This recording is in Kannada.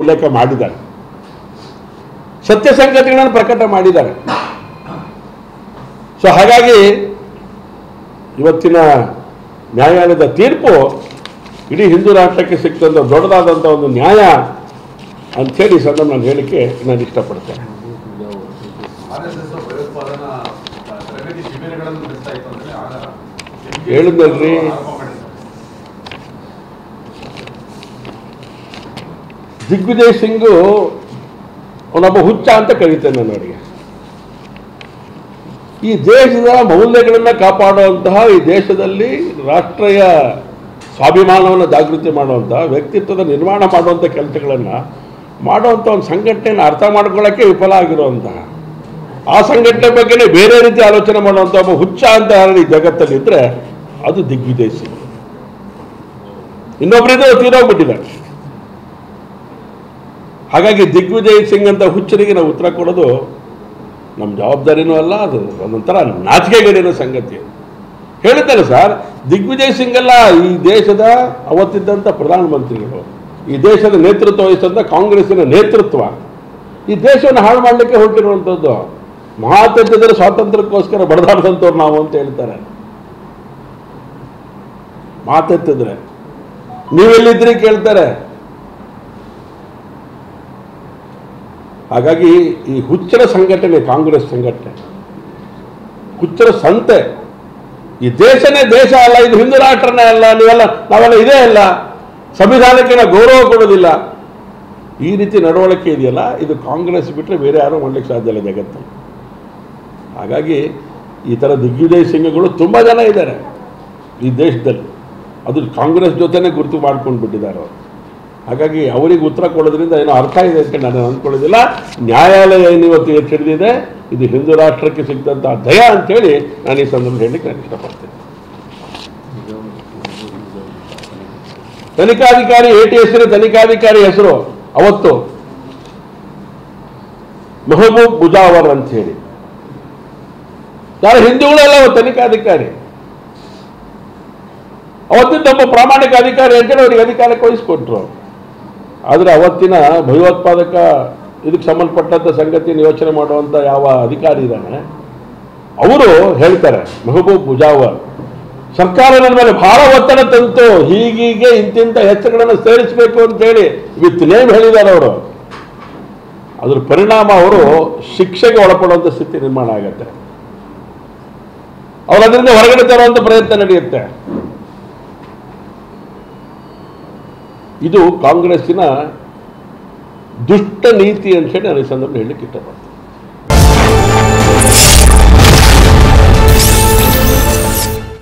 ಉಲ್ಲೇಖ ಮಾಡಿದ್ದಾರೆ, ಸತ್ಯ ಸಂಗತಿಗಳನ್ನು ಪ್ರಕಟ ಮಾಡಿದ್ದಾರೆ. ಸೊ ಹಾಗಾಗಿ ಇವತ್ತಿನ ನ್ಯಾಯಾಲಯದ ತೀರ್ಪು ಇಡೀ ಹಿಂದೂ ರಾಷ್ಟ್ರಕ್ಕೆ ಸಿಕ್ತಂಥ ದೊಡ್ಡದಾದಂಥ ಒಂದು ನ್ಯಾಯ ಅಂಥೇಳಿ ಸಂದರ್ಭ ನಾನು ಹೇಳಿಕೆ ನಾನು ಇಷ್ಟಪಡ್ತೇನೆ. ಹೇಳಿದ್ನಲ್ರಿ, ದಿಗ್ವಿಜಯ್ ಸಿಂಗು ಅವನೊಬ್ಬ ಹುಚ್ಚ ಅಂತ ಕರೀತೇನೆ ನಾನು ಅವರಿಗೆ. ಈ ದೇಶದ ಮೌಲ್ಯಗಳನ್ನು ಕಾಪಾಡುವಂತಹ, ಈ ದೇಶದಲ್ಲಿ ರಾಷ್ಟ್ರೀಯ ಸ್ವಾಭಿಮಾನವನ್ನು ಜಾಗೃತಿ ಮಾಡುವಂತಹ, ವ್ಯಕ್ತಿತ್ವದ ನಿರ್ಮಾಣ ಮಾಡುವಂಥ ಕೆಲಸಗಳನ್ನು ಮಾಡುವಂಥ ಒಂದು ಸಂಘಟನೆಯನ್ನು ಅರ್ಥ ಮಾಡ್ಕೊಳ್ಳೋಕ್ಕೆ ವಿಫಲ ಆಗಿರುವಂತಹ, ಆ ಸಂಘಟನೆ ಬಗ್ಗೆನೇ ಬೇರೆ ರೀತಿ ಆಲೋಚನೆ ಮಾಡುವಂಥ ಒಬ್ಬ ಹುಚ್ಚ ಅಂತ ಈ ಜಗತ್ತಲ್ಲಿದ್ದರೆ ಅದು ದಿಗ್ವಿಜಯ್ ಸಿಂಗ್. ಇನ್ನೊಬ್ಬರಿದ್ದು ತೀರೋಗ್ಬಿಟ್ಟಿದ್ದಾರೆ. ಹಾಗಾಗಿ ದಿಗ್ವಿಜಯ್ ಸಿಂಗ್ ಅಂತ ಹುಚ್ಚರಿಗೆ ನಾವು ಉತ್ತರ ಕೊಡೋದು ನಮ್ಮ ಜವಾಬ್ದಾರಿನೂ ಅಲ್ಲ, ಅದು ಒಂದೊಂಥರ ನಾಚಿಕೆಗೇಡಿನ ಸಂಗತಿ. ಹೇಳಿದ್ದಾರೆ ಸರ್, ದಿಗ್ವಿಜಯ್ ಸಿಂಗ್ ಅಲ್ಲ, ಈ ದೇಶದ ಅವತ್ತಿದ್ದಂಥ ಪ್ರಧಾನಮಂತ್ರಿಗಳು, ಈ ದೇಶದ ನೇತೃತ್ವ ವಹಿಸಿದಂಥ ಕಾಂಗ್ರೆಸ್ಸಿನ ನೇತೃತ್ವ ಈ ದೇಶವನ್ನು ಹಾಳು ಮಾಡಲಿಕ್ಕೆ ಹೊರಟಿರುವಂಥದ್ದು. ಮಹಾತ್ಮರ ಸ್ವಾತಂತ್ರ್ಯಕ್ಕೋಸ್ಕರ ಬಡದಾಡ್ದಂಥವ್ರು ನಾವು ಅಂತ ಹೇಳ್ತಾರೆ. ಮಾತೆತ್ತಿದ್ರೆ ನೀವೆಲ್ಲಿದ್ರಿ ಕೇಳ್ತಾರೆ. ಹಾಗಾಗಿ ಈ ಹುಚ್ಚರ ಸಂಘಟನೆ, ಕಾಂಗ್ರೆಸ್ ಸಂಘಟನೆ ಹುಚ್ಚರ ಸಂತೆ. ಈ ದೇಶನೇ ದೇಶ ಅಲ್ಲ, ಇದು ಹಿಂದೂ ರಾಷ್ಟ್ರನೇ ಅಲ್ಲ, ನಾವೆಲ್ಲ ಇದೇ ಅಲ್ಲ, ಸಂವಿಧಾನಕ್ಕೆ ನಾವು ಗೌರವ ಕೊಡೋದಿಲ್ಲ, ಈ ರೀತಿ ನಡವಳಿಕೆ ಇದೆಯಲ್ಲ, ಇದು ಕಾಂಗ್ರೆಸ್ ಬಿಟ್ಟರೆ ಬೇರೆ ಯಾರೂ ಮಾಡಲಿಕ್ಕೆ ಸಾಧ್ಯ ಇಲ್ಲ ಜಗತ್ತಲ್ಲಿ. ಹಾಗಾಗಿ ಈ ಥರ ದಿಗ್ವಿಜಯ್ ಸಿಂಗ್ಗಳು ತುಂಬ ಜನ ಇದ್ದಾರೆ ಈ ದೇಶದಲ್ಲಿ, ಅದು ಕಾಂಗ್ರೆಸ್ ಜೊತೆನೇ ಗುರುತು ಮಾಡ್ಕೊಂಡು ಬಿಟ್ಟಿದ್ದಾರೆ ಅವರು. ಹಾಗಾಗಿ ಅವರಿಗೆ ಉತ್ತರ ಕೊಡೋದ್ರಿಂದ ಏನೋ ಅರ್ಥ ಇದೆ ಅಂತ ನಾನು ಅಂದ್ಕೊಳ್ಳೋದಿಲ್ಲ. ನ್ಯಾಯಾಲಯ ಏನಿವತ್ತು ಎಚ್ಚರಿದಿದೆ, ಇದು ಹಿಂದೂ ರಾಷ್ಟ್ರಕ್ಕೆ ಸಿಕ್ಕಿದಂಥ ದಯ ಅಂತೇಳಿ ನಾನು ಈ ಸಂದರ್ಭ ಹೇಳಲಿಕ್ಕೆ ನಾನು ಇಷ್ಟಪಡ್ತೇನೆ. ತನಿಖಾಧಿಕಾರಿ ATS ತನಿಖಾಧಿಕಾರಿ ಹೆಸರು ಅವತ್ತು ಮೆಹಬೂಬ್ ಮುಜಾವರ್ ಅಂತ ಹೇಳಿ, ಯಾರು ಹಿಂದೂಗಳೆಲ್ಲ ತನಿಖಾಧಿಕಾರಿ, ಅವತ್ತಿನ ಒಬ್ಬ ಪ್ರಾಮಾಣಿಕ ಅಧಿಕಾರಿ ಅಂತೇಳಿ ಅವರಿಗೆ ಅಧಿಕಾರಕ್ಕೆ ವಹಿಸಿಕೊಟ್ರು. ಆದರೆ ಅವತ್ತಿನ ಭಯೋತ್ಪಾದಕ ಇದಕ್ಕೆ ಸಂಬಂಧಪಟ್ಟಂಥ ಸಂಗತಿಯನ್ನು ಯೋಚನೆ ಮಾಡುವಂಥ ಯಾವ ಅಧಿಕಾರಿ ಇದ್ದಾನೆ ಅವರು ಹೇಳ್ತಾರೆ, ಮೆಹಬೂಬ್ ಮುಜಾವರ್ ಸರ್ಕಾರ ನನ್ನ ಮೇಲೆ ಬಹಳ ಒತ್ತಡ ತಂತು, ಹೀಗೀಗೆ ಇಂತಿಂಥ ಹೆಸರುಗಳನ್ನು ಸೇರಿಸಬೇಕು ಅಂತೇಳಿ ವಿತ್ ನೇಮ್ ಹೇಳಿದ್ದಾರೆ ಅವರು. ಅದ್ರ ಪರಿಣಾಮ ಅವರು ಶಿಕ್ಷೆಗೆ ಒಳಪಡುವಂಥ ಸ್ಥಿತಿ ನಿರ್ಮಾಣ ಆಗುತ್ತೆ. ಅವರು ಅದರಿಂದ ಹೊರಗಡೆ ತರುವಂಥ ಪ್ರಯತ್ನ ನಡೆಯುತ್ತೆ. ಇದು ಕಾಂಗ್ರೆಸ್ಸಿನ ದುಷ್ಟ ನೀತಿ ಅಂತ ಹೇಳಿ ನಾನು ಈ ಸಂದರ್ಭ ಹೇಳಲಿಕ್ಕೆ ಇಷ್ಟಪಡ್ತೀನಿ.